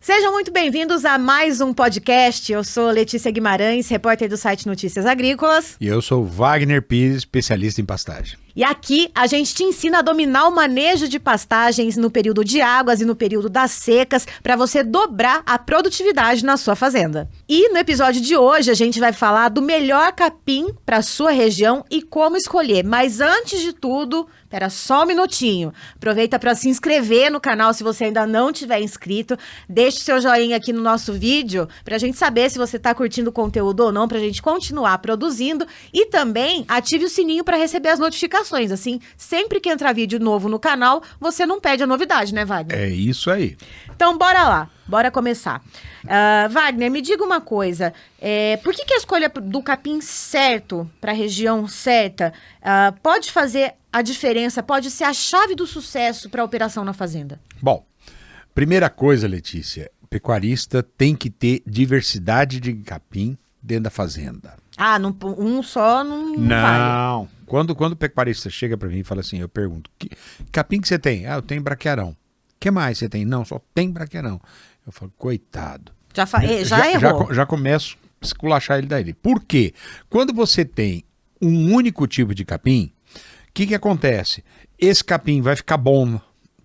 Sejam muito bem-vindos a mais um podcast. Eu sou Letícia Guimarães, repórter do site Notícias Agrícolas. E eu sou Wagner Pires, especialista em pastagem. E aqui a gente te ensina a dominar o manejo de pastagens no período de águas e no período das secas para você dobrar a produtividade na sua fazenda. E no episódio de hoje a gente vai falar do melhor capim para a sua região e como escolher. Mas antes de tudo, espera só um minutinho. Aproveita para se inscrever no canal se você ainda não tiver inscrito. Deixe seu joinha aqui no nosso vídeo para a gente saber se você está curtindo o conteúdo ou não, para a gente continuar produzindo. E também ative o sininho para receber as notificações. Assim, sempre que entrar vídeo novo no canal, você não perde a novidade, né, Wagner? É isso aí. Então, bora lá. Bora começar. Wagner, me diga uma coisa. Por que a escolha do capim certo para a região certa pode fazer a diferença, pode ser a chave do sucesso para a operação na fazenda? Bom, primeira coisa, Letícia, o pecuarista tem que ter diversidade de capim dentro da fazenda. Um só não vale. Não. Quando o pecuarista chega para mim e fala assim, eu pergunto, que capim que você tem? Eu tenho braquiarão. O que mais você tem? Não, só tem braquiarão. Eu falo, coitado. Já errou. Já começo a esculachar ele daí. Por quê? Quando você tem um único tipo de capim, o que acontece? Esse capim vai ficar bom,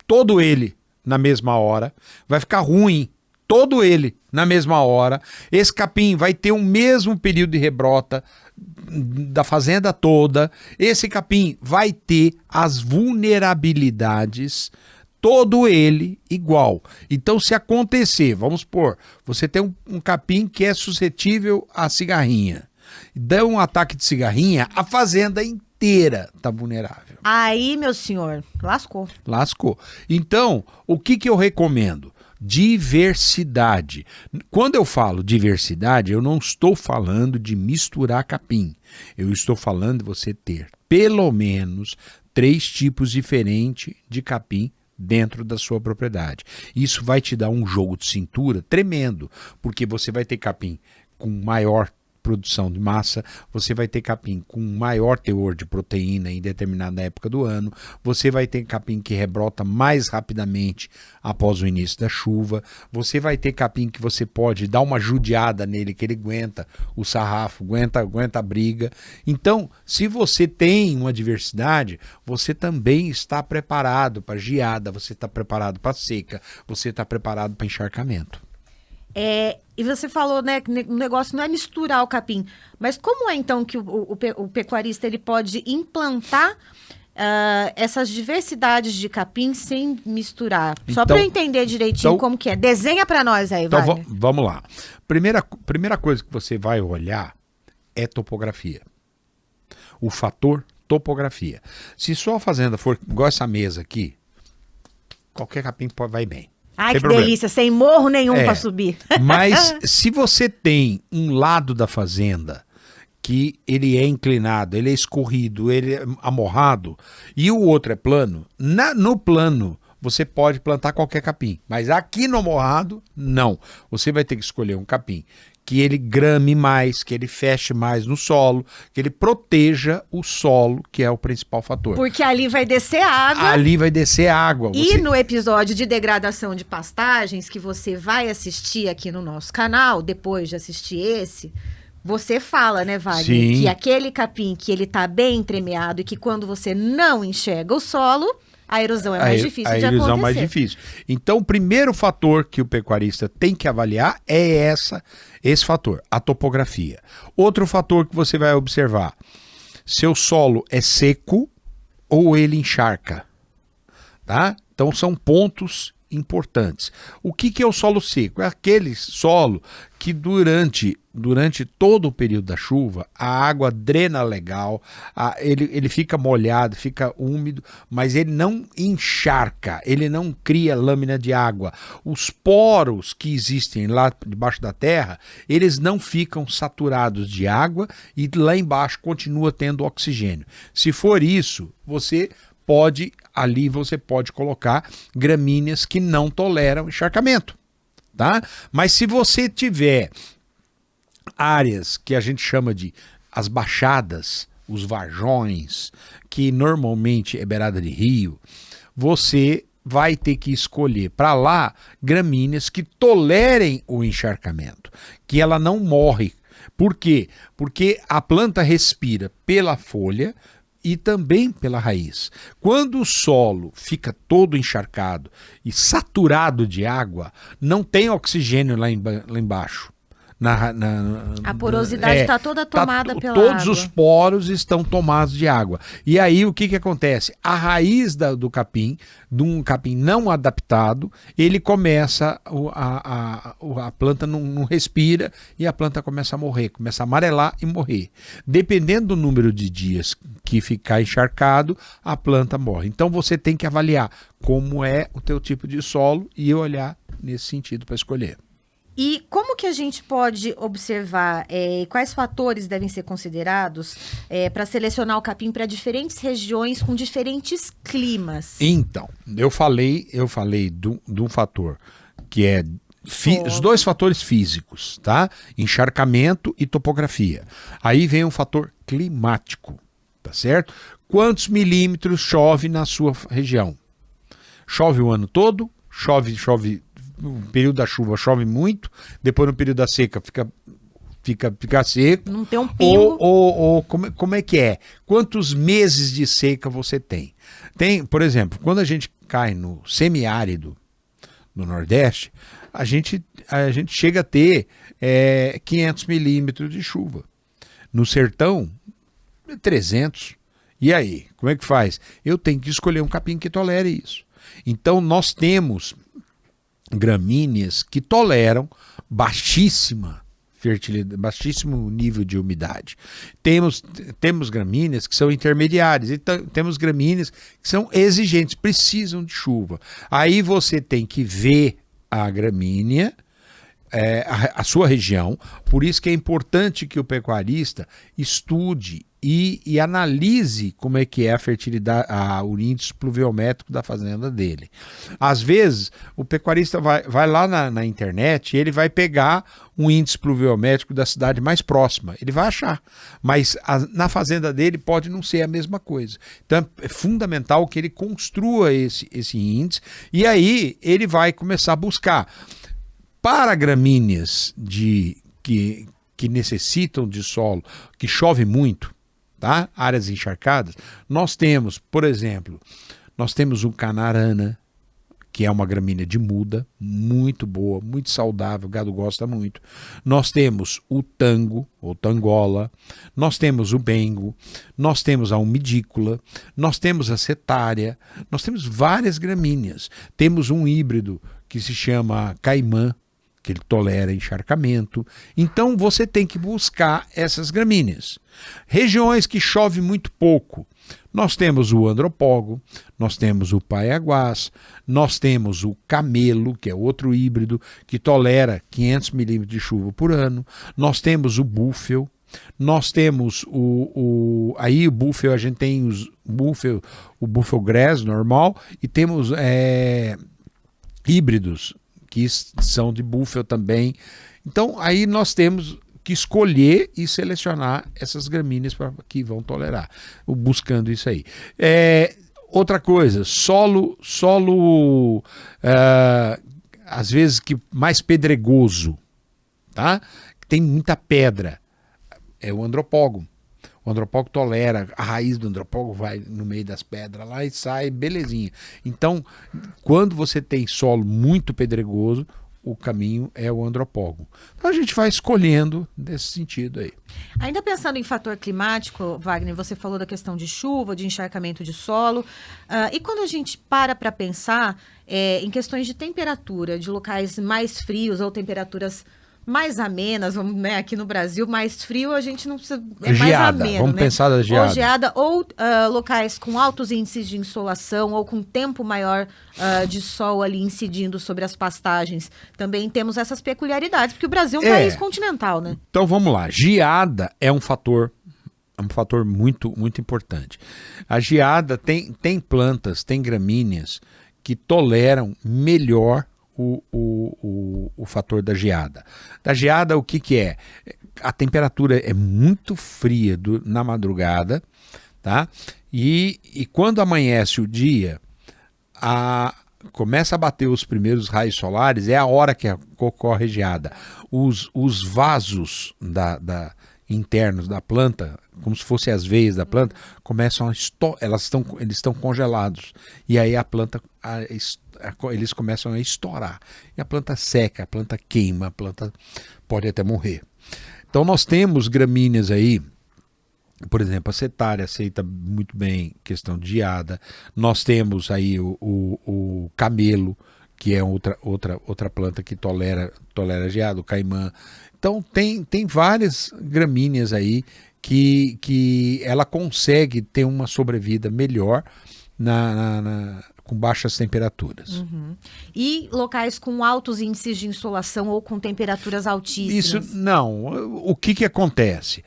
todo ele, na mesma hora. Vai ficar ruim, todo ele, na mesma hora. Esse capim vai ter o mesmo período de rebrota da fazenda toda. Esse capim vai ter as vulnerabilidades, todo ele igual. Então, se acontecer, vamos supor, você tem um capim que é suscetível à cigarrinha. Dá um ataque de cigarrinha, a fazenda inteira está vulnerável. Aí, meu senhor, lascou. Lascou. Então, o que eu recomendo? Diversidade. Quando eu falo diversidade, eu não estou falando de misturar capim. Eu estou falando de você ter pelo menos 3 tipos diferentes de capim dentro da sua propriedade. Isso vai te dar um jogo de cintura tremendo, porque você vai ter capim com maior produção de massa, você vai ter capim com maior teor de proteína em determinada época do ano, você vai ter capim que rebrota mais rapidamente após o início da chuva, você vai ter capim que você pode dar uma judiada nele, que ele aguenta o sarrafo, aguenta a briga. Então, se você tem uma diversidade, você também está preparado para geada, você está preparado para seca, você está preparado para encharcamento. E você falou, né, que o negócio não é misturar o capim, mas como é então que o pecuarista ele pode implantar essas diversidades de capim sem misturar? Só para eu entender direitinho como que é. Desenha para nós aí, então, Wagner. Vamos lá. Primeira coisa que você vai olhar é topografia. O fator topografia. Se sua fazenda for igual essa mesa aqui, qualquer capim vai bem. Ai, que delícia, sem morro nenhum para subir. Mas se você tem um lado da fazenda que ele é inclinado, ele é escorrido, ele é amorrado, e o outro é plano, no plano você pode plantar qualquer capim. Mas aqui no amorrado, não. Você vai ter que escolher um capim que ele grame mais, que ele feche mais no solo, que ele proteja o solo, que é o principal fator. Porque ali vai descer água. Ali vai descer água. E no episódio de degradação de pastagens, que você vai assistir aqui no nosso canal, depois de assistir esse, você fala, né, Wagner? Sim. Que aquele capim que ele tá bem entremeado e que quando você não enxerga o solo, a erosão é mais difícil de acontecer. A erosão é mais difícil. Então, o primeiro fator que o pecuarista tem que avaliar é esse fator, a topografia. Outro fator que você vai observar, seu solo é seco ou ele encharca, tá? Então, são pontos importantes. O que é o solo seco? É aquele solo que durante todo o período da chuva, a água drena legal, ele fica molhado, fica úmido, mas ele não encharca, ele não cria lâmina de água. Os poros que existem lá debaixo da terra, eles não ficam saturados de água e lá embaixo continua tendo oxigênio. Se for isso, você pode colocar gramíneas que não toleram encharcamento, tá? Mas se você tiver áreas que a gente chama de as baixadas, os varjões, que normalmente é beirada de rio, você vai ter que escolher para lá gramíneas que tolerem o encharcamento, que ela não morre. Por quê? Porque a planta respira pela folha e também pela raiz. Quando o solo fica todo encharcado e saturado de água, não tem oxigênio lá embaixo. A porosidade está toda tomada pela todos água. Os poros estão tomados de água. E aí o que acontece? A raiz do capim, de um capim não adaptado, ele começa, a planta não respira e a planta começa a morrer, começa a amarelar e morrer. Dependendo do número de dias que ficar encharcado, a planta morre. Então você tem que avaliar como é o teu tipo de solo e olhar nesse sentido para escolher. E como que a gente pode observar quais fatores devem ser considerados para selecionar o capim para diferentes regiões com diferentes climas? Então, eu falei de um fator que é os dois fatores físicos, tá? Encharcamento e topografia. Aí vem um fator climático, tá certo? Quantos milímetros chove na sua região? Chove o ano todo? Chove no período da chuva chove muito, depois no período da seca fica seco. Não tem um pingo. Ou como é que é? Quantos meses de seca você tem? Tem, por exemplo, quando a gente cai no semiárido no Nordeste, a gente chega a ter 500 milímetros de chuva. No sertão, 300. E aí, como é que faz? Eu tenho que escolher um capim que tolere isso. Então, nós temos gramíneas que toleram baixíssima fertilidade, baixíssimo nível de umidade. Temos gramíneas que são intermediárias e temos gramíneas que são exigentes, precisam de chuva. Aí você tem que ver a gramínea, a sua região, por isso que é importante que o pecuarista estude e analise como é que é a fertilidade, o índice pluviométrico da fazenda dele. Às vezes, o pecuarista vai lá na internet e ele vai pegar um índice pluviométrico da cidade mais próxima. Ele vai achar, mas na fazenda dele pode não ser a mesma coisa. Então, é fundamental que ele construa esse índice e aí ele vai começar a buscar. Para gramíneas que necessitam de solo, que chove muito, tá? Áreas encharcadas, nós temos, por exemplo, o canarana, que é uma gramínea de muda, muito boa, muito saudável, o gado gosta muito. Nós temos o tango, ou tangola, nós temos o bengo, nós temos a umidícola, nós temos a setária, nós temos várias gramíneas. Temos um híbrido que se chama caimã, que ele tolera encharcamento. Então você tem que buscar essas gramíneas. Regiões que chove muito pouco, nós temos o andropógo, nós temos o paiaguás, nós temos o camelo, que é outro híbrido, que tolera 500 milímetros de chuva por ano, nós temos o búfeo, nós temos aí o búfeo, a gente tem o búfeo grass normal e temos híbridos, que são de búfalo também. Então, aí nós temos que escolher e selecionar essas gramíneas que vão tolerar, buscando isso aí. Outra coisa, solo às vezes que mais pedregoso, tá? Tem muita pedra, é o andropógo. O andropógo tolera, a raiz do andropógo vai no meio das pedras lá e sai belezinha. Então, quando você tem solo muito pedregoso, o caminho é o andropógo. Então a gente vai escolhendo nesse sentido aí. Ainda pensando em fator climático, Wagner, você falou da questão de chuva, de encharcamento de solo. E quando a gente para pensar em questões de temperatura, de locais mais frios ou temperaturas mais amenas, vamos, né, aqui no Brasil, mais frio, a gente não precisa... É geada, mais ameno, vamos né? pensar da geada. Ou geada, ou locais com altos índices de insolação, ou com tempo maior de sol ali incidindo sobre as pastagens. Também temos essas peculiaridades, porque o Brasil é um país continental, né? Então vamos lá, geada é um fator muito, muito importante. A geada tem plantas, tem gramíneas que toleram melhor o fator da geada. Da geada, o que é? A temperatura é muito fria na madrugada, tá? E quando amanhece o dia, começa a bater os primeiros raios solares, é a hora que ocorre a geada. Os vasos internos da planta, como se fossem as veias da planta, começam a eles estão congelados. E aí a planta, eles começam a estourar. E a planta seca, a planta queima, a planta pode até morrer. Então nós temos gramíneas aí, por exemplo, a cetárea aceita muito bem questão de geada. Nós temos aí o camelo, que é outra planta que tolera geada, o caimã. Então tem várias gramíneas aí que ela consegue ter uma sobrevida melhor com baixas temperaturas. Uhum. E locais com altos índices de insolação ou com temperaturas altíssimas? Isso não. O que acontece?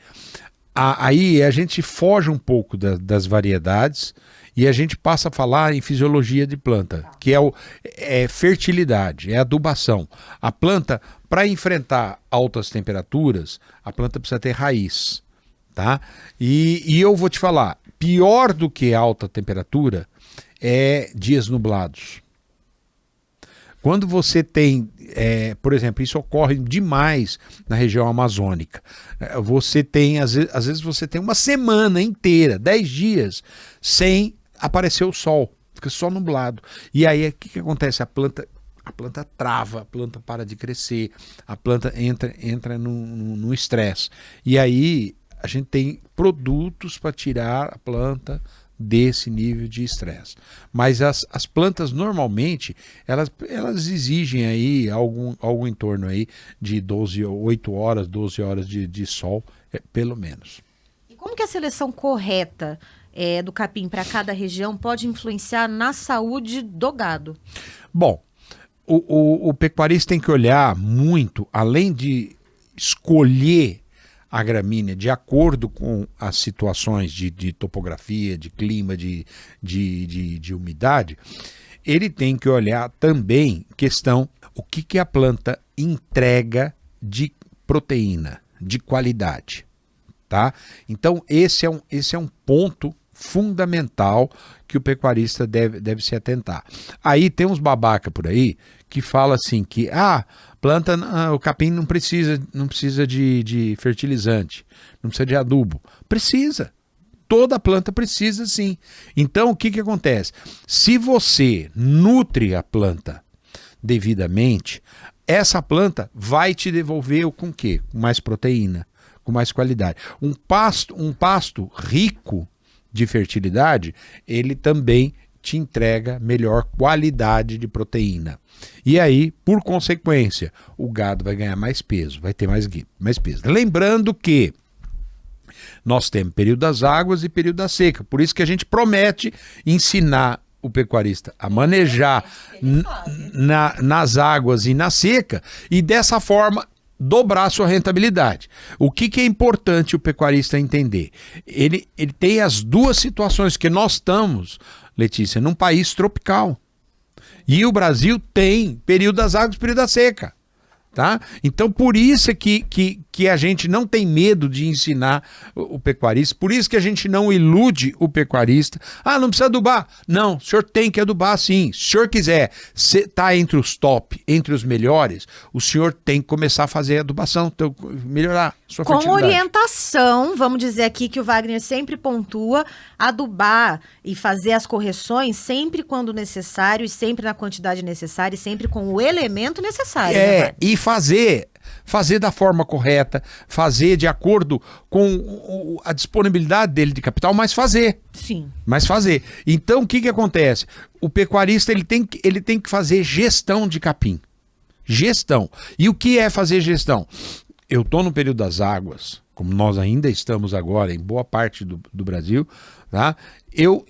Aí a gente foge um pouco das variedades e a gente passa a falar em fisiologia de planta, que é fertilidade, é adubação. A planta, para enfrentar altas temperaturas, a planta precisa ter raiz. Tá? E eu vou te falar, pior do que alta temperatura é dias nublados. Quando você tem, por exemplo, isso ocorre demais na região amazônica. Você tem, às vezes você tem uma semana inteira, 10 dias, sem aparecer o sol. Fica só nublado. E aí, o que acontece? A planta trava, a planta para de crescer, a planta entra no estresse. E aí, a gente tem produtos para tirar a planta desse nível de estresse. Mas as plantas normalmente elas exigem aí algo em torno aí de 8 horas, 12 horas de sol, pelo menos. E como que a seleção correta do capim para cada região pode influenciar na saúde do gado? Bom, o pecuarista tem que olhar muito, além de escolher a gramínea de acordo com as situações de topografia, de clima, de umidade, ele tem que olhar também o que a planta entrega de proteína, de qualidade. Tá? Então esse é um ponto fundamental que o pecuarista deve se atentar. Aí tem uns babaca por aí que fala assim que o capim não precisa de fertilizante, não precisa de adubo. Precisa. Toda planta precisa sim. Então o que acontece? Se você nutre a planta devidamente, essa planta vai te devolver com o quê? Com mais proteína, com mais qualidade. Um pasto rico de fertilidade, ele também te entrega melhor qualidade de proteína. E aí, por consequência, o gado vai ganhar mais peso, vai ter mais peso. Lembrando que nós temos período das águas e período da seca. Por isso que a gente promete ensinar o pecuarista a manejar nas águas e na seca e dessa forma dobrar sua rentabilidade. O que é importante o pecuarista entender? Ele tem as duas situações que nós estamos, Letícia, num país tropical. E o Brasil tem período das águas e período da seca. Tá? Então, por isso que a gente não tem medo de ensinar o pecuarista, por isso que a gente não ilude o pecuarista. Não precisa adubar. Não, o senhor tem que adubar sim. Se o senhor quiser estar entre os top, entre os melhores, o senhor tem que começar a fazer adubação, melhorar a sua fertilidade. Com orientação, vamos dizer aqui que o Wagner sempre pontua, adubar e fazer as correções sempre quando necessário e sempre na quantidade necessária e sempre com o elemento necessário. E fazer da forma correta, fazer de acordo com a disponibilidade dele de capital, mas fazer. Sim. Mas fazer. Então, o que acontece? O pecuarista ele tem que fazer gestão de capim. Gestão. E o que é fazer gestão? Eu estou no período das águas, como nós ainda estamos agora em boa parte do Brasil, tá? Eu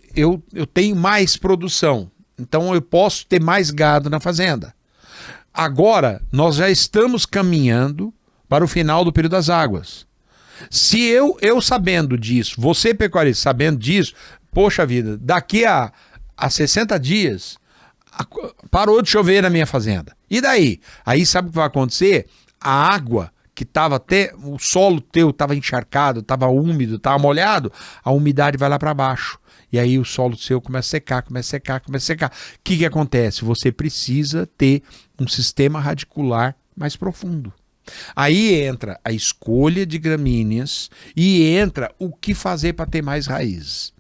tenho mais produção, então eu posso ter mais gado na fazenda. Agora, nós já estamos caminhando para o final do período das águas. Se eu sabendo disso, você pecuarista sabendo disso, poxa vida, daqui a 60 dias, parou de chover na minha fazenda. E daí? Aí sabe o que vai acontecer? A água que tava até o solo teu estava encharcado, estava úmido, estava molhado, a umidade vai lá para baixo. E aí o solo seu começa a secar, começa a secar, começa a secar. O que acontece? Você precisa ter um sistema radicular mais profundo. Aí entra a escolha de gramíneas e entra o que fazer para ter mais raízes.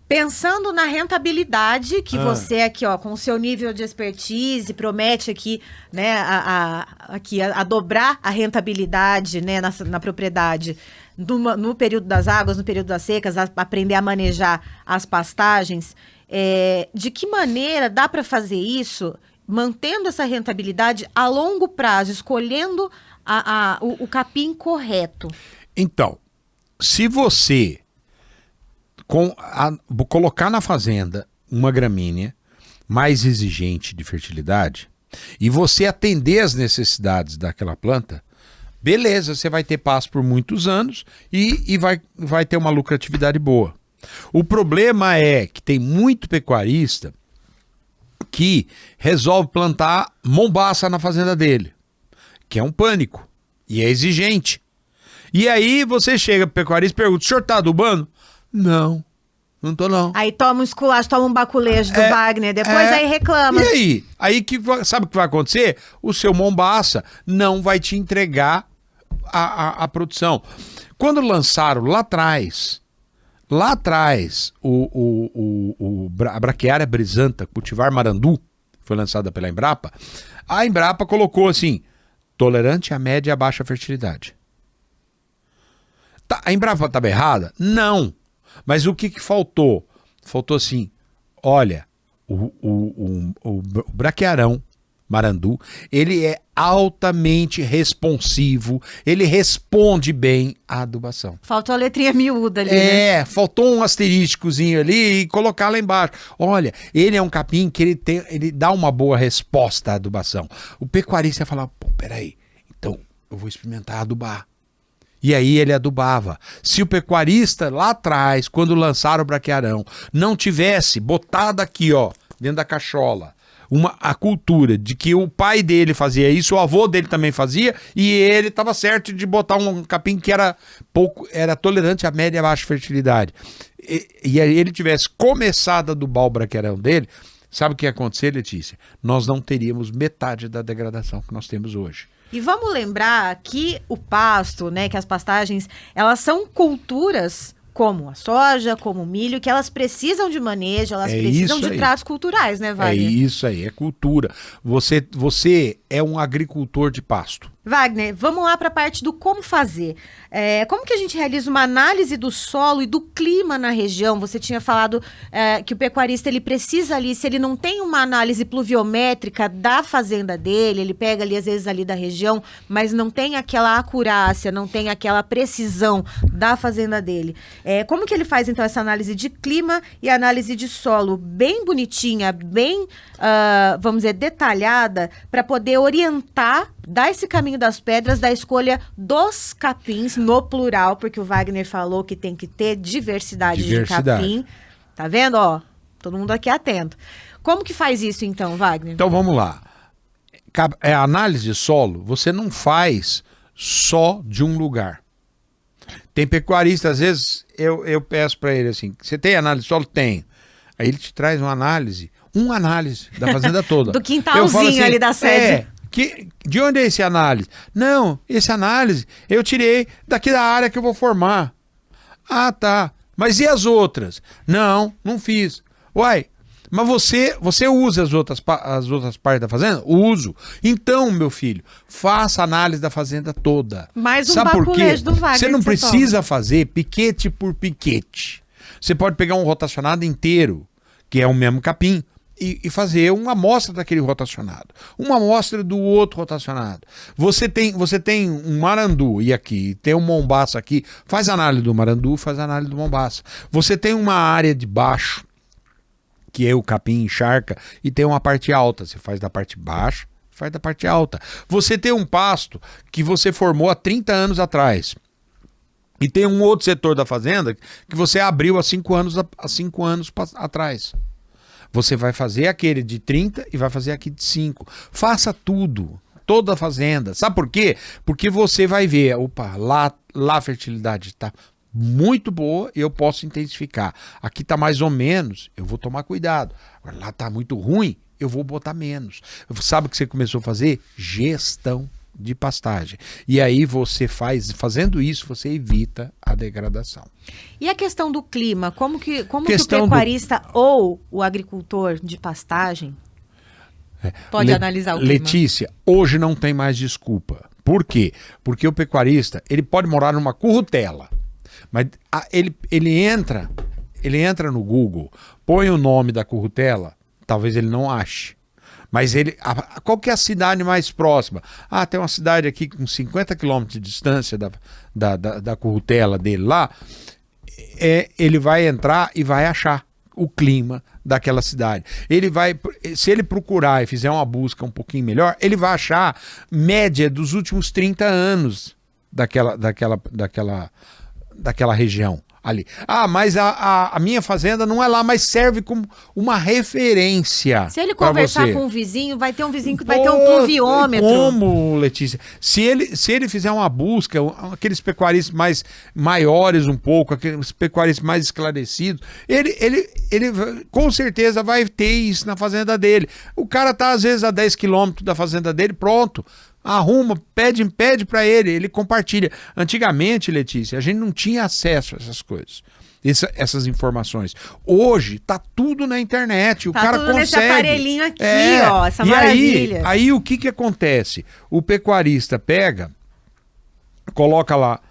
Pensando na rentabilidade, que você aqui, ó, com o seu nível de expertise, promete aqui, né, a dobrar a rentabilidade, né, na propriedade no período das águas, no período das secas, aprender a manejar as pastagens. De que maneira dá para fazer isso, mantendo essa rentabilidade a longo prazo, escolhendo o capim correto? Então, se você colocar na fazenda uma gramínea mais exigente de fertilidade e você atender as necessidades daquela planta, beleza, você vai ter pasto por muitos anos e vai ter uma lucratividade boa. O problema é que tem muito pecuarista que resolve plantar mombaça na fazenda dele, que é um pânico e é exigente. E aí você chega pro pecuarista e pergunta: o senhor tá adubando? Não, não tô não. Aí toma um esculacho, toma um baculejo do Wagner, depois aí reclama. E aí? Aí sabe o que vai acontecer? O seu mombaça não vai te entregar a produção. Quando lançaram lá atrás, a Braquiária brisanta, cultivar marandu, foi lançada pela Embrapa, a Embrapa colocou assim: tolerante à média e à baixa fertilidade. A Embrapa estava errada? Não. Mas o que faltou? Faltou assim: olha, o braquiarão marandu, ele é altamente responsivo, ele responde bem à adubação. Faltou a letrinha miúda ali, né? Faltou um asterísticozinho ali e colocar lá embaixo. Olha, ele é um capim que ele dá uma boa resposta à adubação. O pecuarista ia falar: pô, peraí, então eu vou experimentar adubar. E aí ele adubava. Se o pecuarista lá atrás, quando lançaram o braquiarão, não tivesse botado aqui, ó, dentro da cachola, a cultura de que o pai dele fazia isso, o avô dele também fazia, e ele estava certo de botar um capim que era tolerante à média e à baixa fertilidade. E aí ele tivesse começado a adubar o braquiarão dele, sabe o que ia acontecer, Letícia? Nós não teríamos metade da degradação que nós temos hoje. E vamos lembrar que o pasto, né, que as pastagens, elas são culturas como a soja, como o milho, que elas precisam de manejo, elas precisam de tratos culturais, né, Wagner? É isso aí, é cultura. Você é um agricultor de pasto. Wagner, vamos lá para a parte do como fazer. Como que a gente realiza uma análise do solo e do clima na região? Você tinha falado que o pecuarista ele precisa ali, se ele não tem uma análise pluviométrica da fazenda dele, ele pega ali às vezes ali da região, mas não tem aquela acurácia, não tem aquela precisão da fazenda dele. Como que ele faz então essa análise de clima e análise de solo bem bonitinha, bem, vamos dizer, detalhada, para poder orientar, dar esse caminho das pedras da escolha dos capins, no plural, porque o Wagner falou que tem que ter diversidade de capim. Tá vendo? Ó, todo mundo aqui atento. Como que faz isso então, Wagner? Então vamos lá. A análise de solo, você não faz só de um lugar. Tem pecuarista, às vezes, eu peço para ele assim: você tem análise de solo? Tem. Aí ele te traz uma análise da fazenda toda. Do quintalzinho assim, ali da sede. De onde é esse análise? Não, esse análise eu tirei daqui da área que eu vou formar. Ah, tá. Mas e as outras? Não fiz. Uai, mas você usa as outras partes da fazenda? Uso. Então, meu filho, faça análise da fazenda toda. Mais um baculejo do Wagner. Você não precisa fazer piquete por piquete. Você pode pegar um rotacionado inteiro, que é o mesmo capim, e fazer uma amostra daquele rotacionado, uma amostra do outro rotacionado. Você tem um marandu e aqui, tem um mombaça aqui, faz análise do marandu, faz análise do mombaça. Você tem uma área de baixo, que é o capim encharca, e tem uma parte alta, você faz da parte baixa, faz da parte alta. Você tem um pasto que você formou há 30 anos atrás, e tem um outro setor da fazenda que você abriu há 5 anos atrás. Você vai fazer aquele de 30 e vai fazer aqui de 5. Faça tudo toda a fazenda. Sabe por quê? Porque você vai ver, opa, lá a fertilidade está muito boa e eu posso intensificar. Aqui está mais ou menos, eu vou tomar cuidado. Agora, lá está muito ruim, eu vou botar menos. Sabe o que você começou a fazer? Gestão de pastagem. E aí você fazendo isso, você evita a degradação. E a questão do clima? Como que o pecuarista ou o agricultor de pastagem pode analisar o clima? Letícia, hoje não tem mais desculpa. Por quê? Porque o pecuarista, ele pode morar numa currutela, mas ele entra no Google, põe o nome da currutela, talvez ele não ache. Mas qual que é a cidade mais próxima? Ah, tem uma cidade aqui com 50 quilômetros de distância da currutela dele lá. Ele vai entrar e vai achar o clima daquela cidade. Se ele procurar e fizer uma busca um pouquinho melhor, ele vai achar média dos últimos 30 anos daquela região ali. Ah, mas a minha fazenda não é lá, mas serve como uma referência. Se ele conversar com um vizinho, vai ter um vizinho que vai ter um pluviômetro. Como, Letícia? Se ele fizer uma busca, aqueles pecuaristas maiores um pouco, aqueles pecuaristas mais esclarecidos, ele com certeza vai ter isso na fazenda dele. O cara tá às vezes a 10 quilômetros da fazenda dele, pronto. Arruma, pede para ele compartilha. Antigamente, Letícia, a gente não tinha acesso a essas coisas, essas informações. Hoje tá tudo na internet, o cara consegue. Nesse aparelhinho aqui, ó, essa maravilha. Aí o que acontece? O pecuarista pega, coloca lá,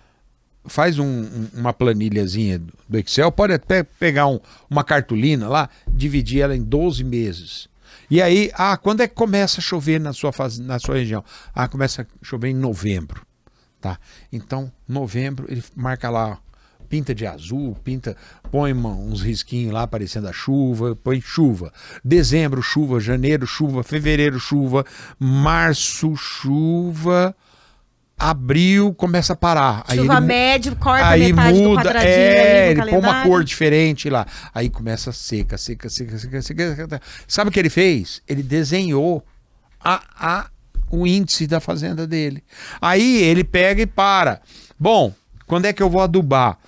faz uma planilhazinha do Excel, pode até pegar uma cartolina lá, dividir ela em 12 meses. E aí, quando é que começa a chover na sua região? Começa a chover em novembro, tá? Então, novembro, ele marca lá, pinta de azul, põe uns risquinhos lá aparecendo a chuva, põe chuva. Dezembro, chuva. Janeiro, chuva. Fevereiro, chuva. Março, chuva. Abril começa a parar. Chuva médio, corta metade do quadradinho ali no ele calendário. põe uma cor diferente lá. Aí começa seca. Sabe o que ele fez? Ele desenhou o índice da fazenda dele. Aí ele pega e para. Bom, quando é que eu vou adubar?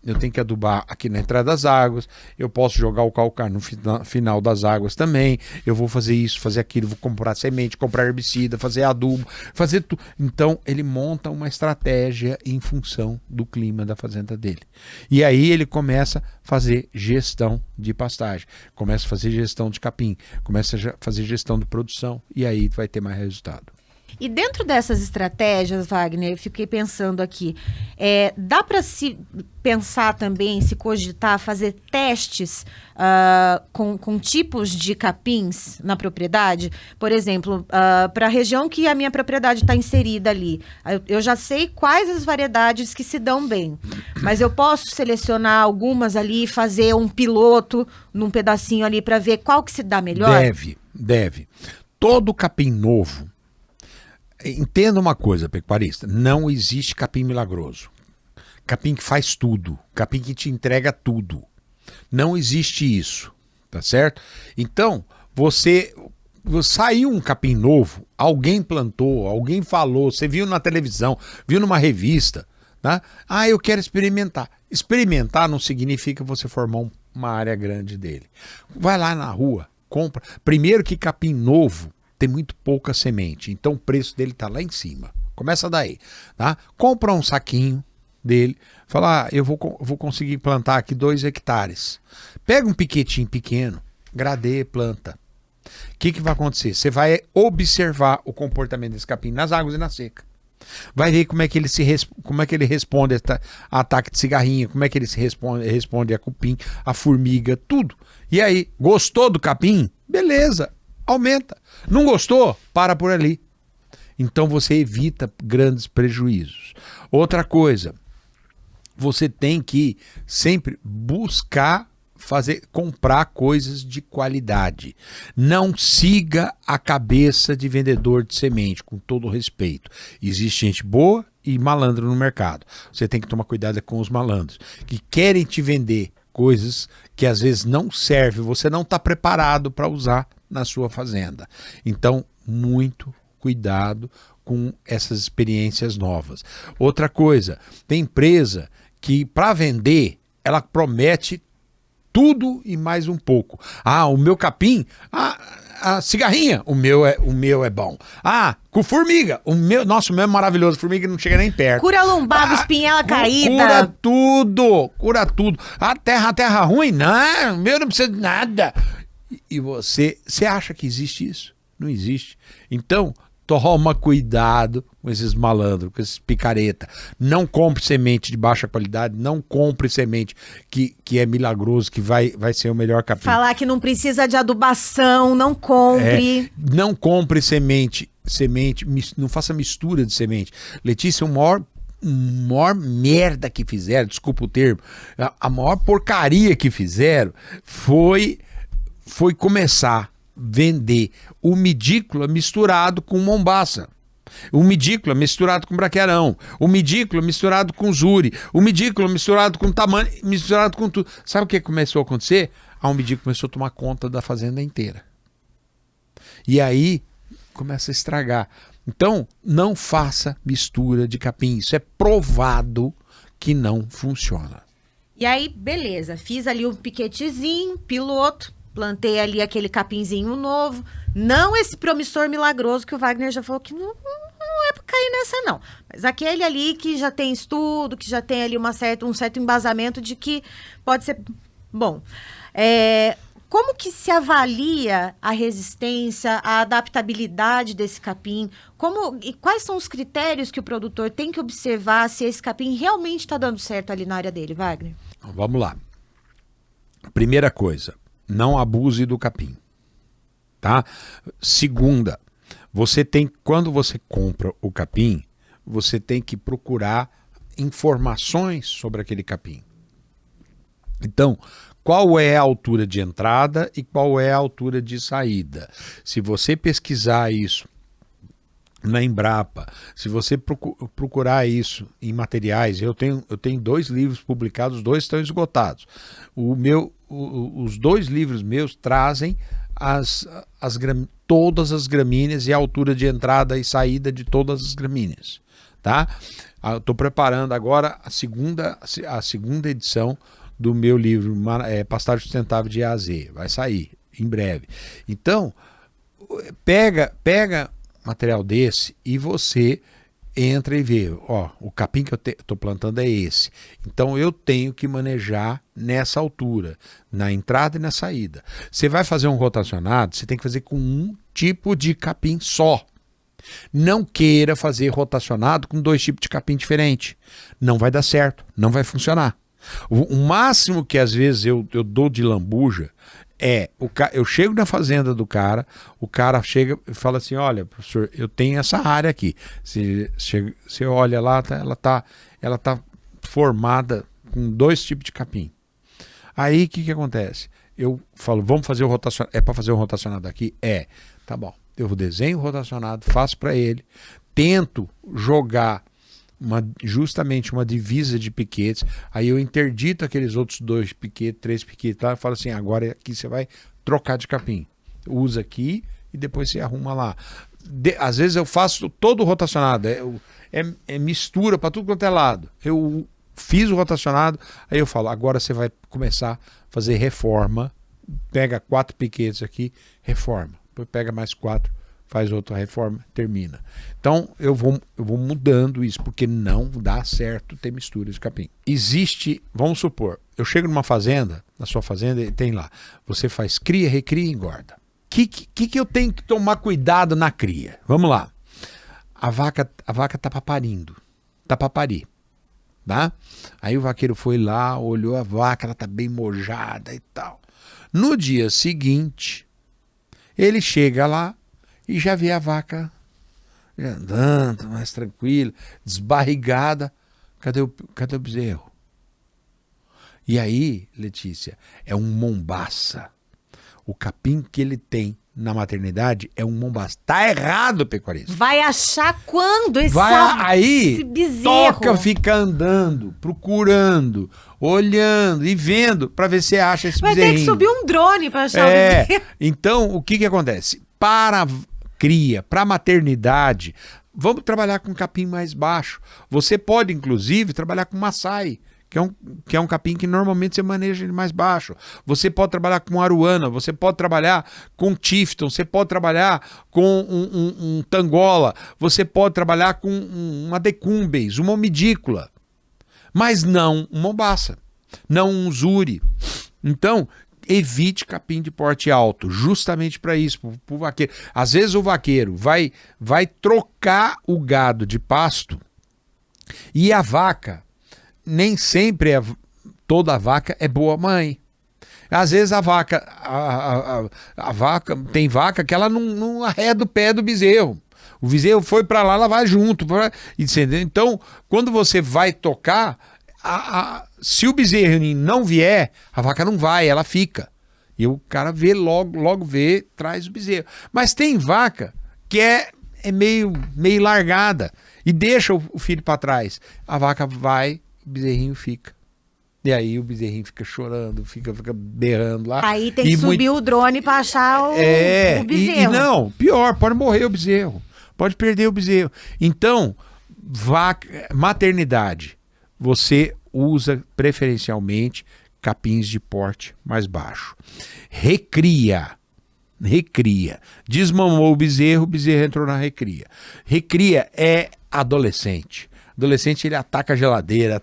Eu tenho que adubar aqui na entrada das águas, eu posso jogar o calcário no final das águas também, eu vou fazer isso, fazer aquilo, vou comprar semente, comprar herbicida, fazer adubo, fazer tudo. Então ele monta uma estratégia em função do clima da fazenda dele. E aí ele começa a fazer gestão de pastagem, começa a fazer gestão de capim, começa a fazer gestão de produção e aí vai ter mais resultado. E dentro dessas estratégias, Wagner, eu fiquei pensando aqui, dá para se pensar também, se cogitar, fazer testes com tipos de capins na propriedade? Por exemplo, para a região que a minha propriedade está inserida ali, eu já sei quais as variedades que se dão bem, mas eu posso selecionar algumas ali e fazer um piloto num pedacinho ali para ver qual que se dá melhor? Deve. Todo capim novo, entenda uma coisa, pecuarista, não existe capim milagroso. Capim que faz tudo, capim que te entrega tudo. Não existe isso, tá certo? Então, saiu um capim novo, alguém plantou, alguém falou, você viu na televisão, viu numa revista, tá? Eu quero experimentar. Experimentar não significa você formar uma área grande dele. Vai lá na rua, compra. Primeiro que capim novo tem muito pouca semente, então o preço dele está lá em cima. Começa daí, tá? Compra um saquinho dele, fala, eu vou conseguir plantar aqui 2 hectares. Pega um piquetinho pequeno, gradeia e planta. O que vai acontecer? Você vai observar o comportamento desse capim nas águas e na seca. Vai ver como é que ele responde a ataque de cigarrinha, como é que ele responde a cupim, a formiga, tudo. E aí, gostou do capim? Beleza, aumenta. Não gostou? Para por ali. Então você evita grandes prejuízos. Outra coisa, você tem que sempre buscar comprar coisas de qualidade. Não siga a cabeça de vendedor de semente, com todo respeito. Existe gente boa e malandro no mercado. Você tem que tomar cuidado com os malandros, que querem te vender coisas que às vezes não servem, você não está preparado para usar na sua fazenda. Então, muito cuidado com essas experiências novas. Outra coisa, tem empresa que para vender, ela promete tudo e mais um pouco. O meu capim, a cigarrinha, o meu é bom. Com formiga, o meu é maravilhoso, formiga não chega nem perto. Cura lombago, espinhela caída. Cura tudo. A terra ruim, não, o meu não precisa de nada. E você acha que existe isso? Não existe. Então, toma cuidado com esses malandros, com esses picareta. Não compre semente de baixa qualidade, não compre semente que é milagroso, que vai ser o melhor capim. Falar que não precisa de adubação, não compre. Não compre semente, não faça mistura de semente. Letícia, o maior merda que fizeram, desculpa o termo, a maior porcaria que fizeram foi começar vender o medícula misturado com mombaça, o medícula misturado com braqueirão, o medícula misturado com zuri, o medícula misturado com tamanho, misturado com tudo. Sabe o que começou a acontecer? O medícula começou a tomar conta da fazenda inteira. E aí começa a estragar. Então, não faça mistura de capim. Isso é provado que não funciona. E aí, beleza. Fiz ali um piquetezinho, piloto. Plantei ali aquele capinzinho novo. Não esse promissor milagroso que o Wagner já falou que não é pra cair nessa, não. Mas aquele ali que já tem estudo, que já tem ali um certo embasamento de que pode ser bom. Como que se avalia a resistência, a adaptabilidade desse capim? E quais são os critérios que o produtor tem que observar se esse capim realmente está dando certo ali na área dele, Wagner? Vamos lá. Primeira coisa. Não abuse do capim, tá? Segunda, quando você compra o capim, você tem que procurar informações sobre aquele capim. Então, qual é a altura de entrada e qual é a altura de saída? Se você pesquisar isso na Embrapa, se você procurar isso em materiais, eu tenho 2 livros publicados, 2 estão esgotados. Os 2 livros meus trazem todas as gramíneas e a altura de entrada e saída de todas as gramíneas, tá? Estou preparando agora a segunda edição do meu livro, Pastagem Sustentável de A a Z. Vai sair em breve. Então, pega material desse e você entra e vê, o capim que eu estou plantando é esse. Então eu tenho que manejar nessa altura, na entrada e na saída. Você vai fazer um rotacionado, você tem que fazer com um tipo de capim só. Não queira fazer rotacionado com 2 tipos de capim diferentes. Não vai dar certo, não vai funcionar. O máximo que às vezes eu dou de lambuja eu chego na fazenda do cara, o cara chega e fala assim, olha, professor, eu tenho essa área aqui. Você olha lá, ela tá formada com 2 tipos de capim. Aí o que acontece? Eu falo, vamos fazer o rotacionado. É para fazer o rotacionado aqui? Tá bom. Eu desenho o rotacionado, faço para ele, tento jogar justamente uma divisa de piquetes, aí eu interdito aqueles outros 2 piquetes, 3 piquetes lá, e falo assim, agora aqui você vai trocar de capim, usa aqui e depois você arruma lá. Às vezes eu faço todo o rotacionado, é mistura para tudo quanto é lado, eu fiz o rotacionado, aí eu falo, agora você vai começar a fazer reforma, pega 4 piquetes aqui, reforma, depois pega mais 4, faz outra reforma, termina. Então eu vou mudando isso, porque não dá certo ter mistura de capim. Existe, vamos supor, eu chego numa fazenda, na sua fazenda, e tem lá, você faz cria, recria e engorda. O que eu tenho que tomar cuidado na cria? Vamos lá. A vaca tá para parir, tá? Aí o vaqueiro foi lá, olhou a vaca, ela tá bem mojada e tal. No dia seguinte, ele chega lá, e já vê a vaca andando, mais tranquila, desbarrigada. Cadê o bezerro? E aí, Letícia, é um mombaça. O capim que ele tem na maternidade é um mombaça. Tá errado, pecuarista. Vai achar quando esse bezerro? Toca ficar andando, procurando, olhando e vendo para ver se acha esse bezerrinho. Vai ter que subir um drone para achar o bezerro. Então, o que acontece? cria, para maternidade, vamos trabalhar com capim mais baixo. Você pode, inclusive, trabalhar com maçai, que é um capim que normalmente você maneja ele mais baixo. Você pode trabalhar com aruana, você pode trabalhar com tifton, você pode trabalhar com um tangola, você pode trabalhar com uma decumbens, uma omidícula, mas não uma mombaça, não um zuri. Então, evite capim de porte alto, justamente para isso, para o vaqueiro. Às vezes o vaqueiro vai trocar o gado de pasto e a vaca, nem sempre toda a vaca é boa mãe. Às vezes a vaca, a vaca, tem vaca que ela não arreda o pé do bezerro. O bezerro foi para lá, ela vai junto. Então, quando você vai tocar, se o bezerro não vier, a vaca não vai, ela fica. E o cara vê logo vê, traz o bezerro. Mas tem vaca que é meio largada e deixa o filho para trás. A vaca vai, o bezerrinho fica. E aí o bezerrinho fica chorando, fica berrando lá. Aí tem que subir o drone para achar o bezerro. E não, pior, pode morrer o bezerro. Pode perder o bezerro. Então, maternidade, você usa preferencialmente capins de porte mais baixo. Recria. Desmamou o bezerro entrou na recria. Recria é adolescente. Adolescente, ele ataca a geladeira,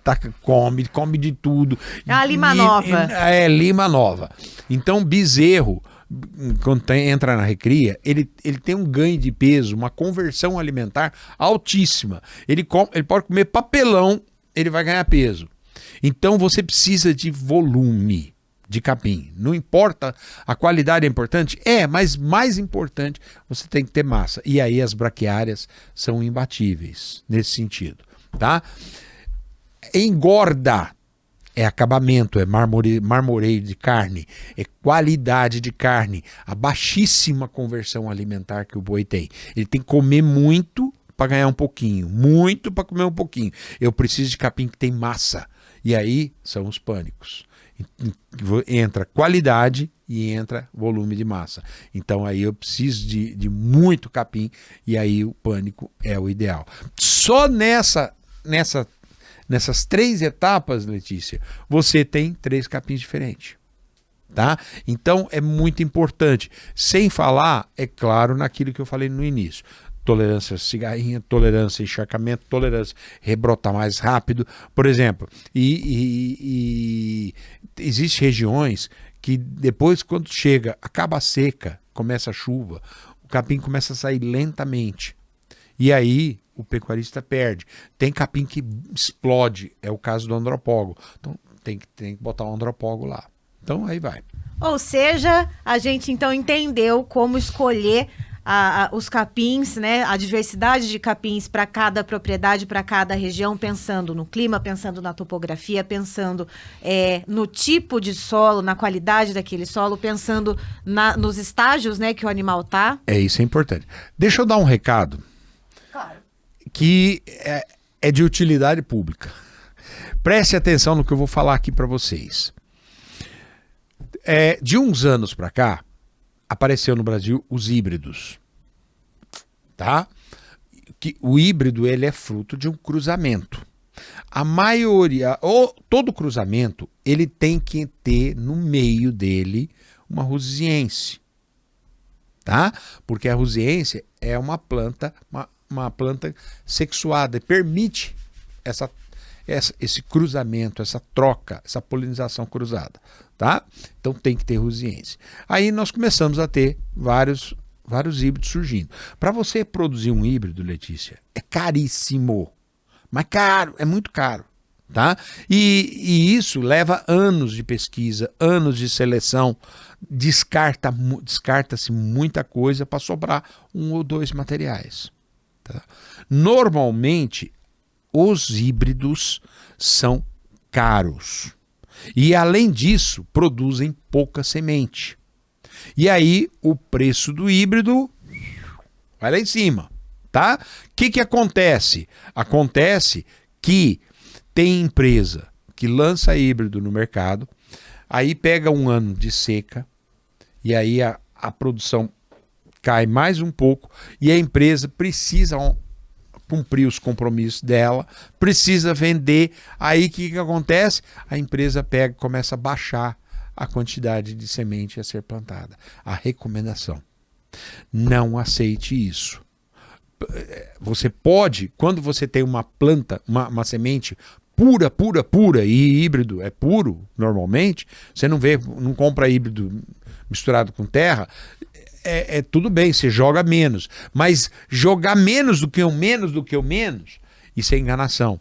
come de tudo. É uma lima nova. É, lima nova. Então, bezerro, quando entra na recria, ele tem um ganho de peso, uma conversão alimentar altíssima. Ele pode comer papelão, ele vai ganhar peso. Então, você precisa de volume de capim. Não importa, a qualidade é importante? Mas mais importante, você tem que ter massa. E aí as braquiárias são imbatíveis nesse sentido. Tá? Engorda é acabamento, é marmoreio de carne, é qualidade de carne, a baixíssima conversão alimentar que o boi tem. Ele tem que comer muito para ganhar um pouquinho, muito para comer um pouquinho. Eu preciso de capim que tem massa. E aí são os pânicos. Entra qualidade e entra volume de massa. Então aí eu preciso de muito capim e aí o pânico é o ideal. Só nessas 3 etapas, Letícia, você tem 3 capins diferentes. Tá? Então é muito importante. Sem falar, é claro, naquilo que eu falei no início. Tolerância a cigarrinha, tolerância a encharcamento, tolerância a rebrotar mais rápido. Por exemplo, existem regiões que depois, quando acaba a seca, começa a chuva, o capim começa a sair lentamente. E aí o pecuarista perde. Tem capim que explode, é o caso do andropólogo. Então tem que botar o andropólogo lá. Então aí vai. Ou seja, a gente então entendeu como escolher os capins, né? A diversidade de capins para cada propriedade, para cada região, pensando no clima, pensando na topografia, pensando no tipo de solo, na qualidade daquele solo, pensando nos estágios, né, que o animal tá. Isso é importante. Deixa eu dar um recado. Claro. Que é de utilidade pública. Preste atenção no que eu vou falar aqui para vocês. De uns anos para cá, apareceu no Brasil os híbridos. Tá? O híbrido ele é fruto de um cruzamento. A maioria, todo cruzamento, ele tem que ter no meio dele uma rusiense. Tá? Porque a rusiense é uma planta sexuada e permite esse cruzamento, essa troca, essa polinização cruzada, tá? Então tem que ter rusiense. Aí nós começamos a ter vários híbridos surgindo. Para você produzir um híbrido, Letícia, é caríssimo, mas caro, é muito caro, tá? E isso leva anos de pesquisa, anos de seleção, descarta-se muita coisa para sobrar 1 ou 2 materiais. Tá? Normalmente, os híbridos são caros. E, além disso, produzem pouca semente. E aí, o preço do híbrido vai lá em cima. Tá? O que acontece? Acontece que tem empresa que lança híbrido no mercado, aí pega um ano de seca, e aí a produção cai mais um pouco e a empresa precisa cumprir os compromissos dela, precisa vender. Aí o que acontece? A empresa pega e começa a baixar a quantidade de semente a ser plantada. A recomendação: não aceite isso. Você pode, quando você tem uma planta, uma semente pura, e híbrido é puro normalmente, você não compra híbrido misturado com terra, tudo bem, você joga menos, mas jogar menos do que o menos, isso é enganação.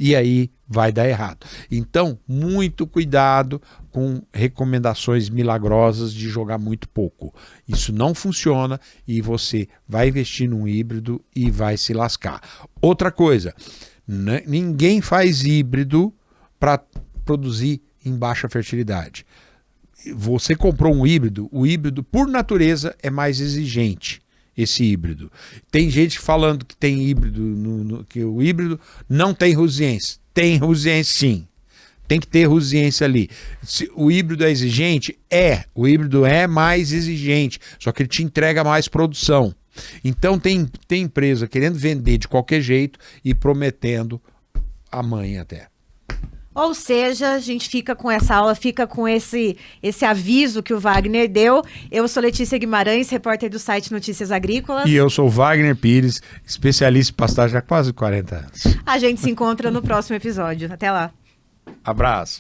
E aí vai dar errado. Então, muito cuidado com recomendações milagrosas de jogar muito pouco. Isso não funciona e você vai investir num híbrido e vai se lascar. Outra coisa, ninguém faz híbrido para produzir em baixa fertilidade. Você comprou um híbrido, o híbrido por natureza é mais exigente. Esse híbrido. Tem gente falando que tem híbrido, que o híbrido não tem rusiense. Tem rusiense sim. Tem que ter rusiense ali. Se o híbrido é exigente? O híbrido é mais exigente, só que ele te entrega mais produção. Então tem empresa querendo vender de qualquer jeito e prometendo a mãe até. Ou seja, a gente fica com essa aula, fica com esse aviso que o Wagner deu. Eu sou Letícia Guimarães, repórter do site Notícias Agrícolas. E eu sou o Wagner Pires, especialista em pastagem há quase 40 anos. A gente se encontra no próximo episódio. Até lá. Abraço.